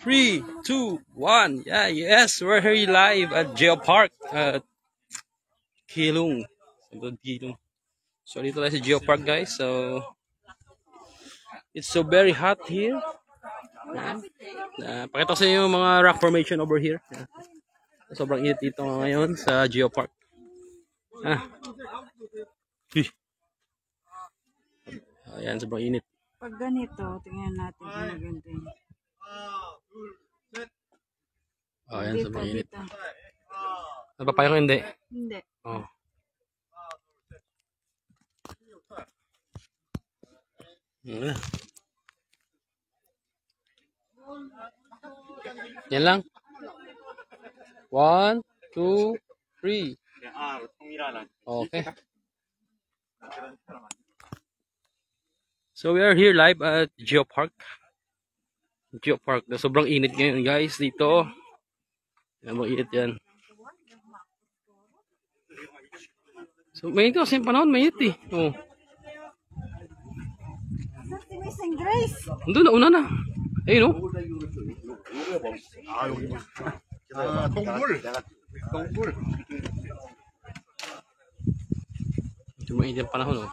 3, 2, 1. Yeah, yes, we're here live at Geopark at Kilung. Kilung. So dito tayo sa Geopark, guys. So it's so very hot here. Pakita ko sa inyo yung mga rock formation over here. Sobrang init dito ngayon sa Geopark. Ayan, sobrang init. Pag ganito, tingnan natin kung maganda yun. Ayan, sobrang init. Napapayang hindi? Hindi. Oh. Yan lang. 1, 2, 3. Okay. So we are here live at Geopark. Geopark. Sobrang init ngayon, guys, dito. Yan, mainit yan. So mainit kasi yung panahon, mainit eh. Oh. Si Missing Grace. Doon na, una na. Ayun oh. 동굴. Mainit yung panahon oh.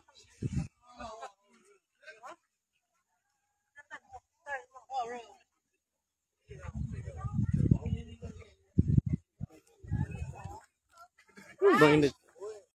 Mainit.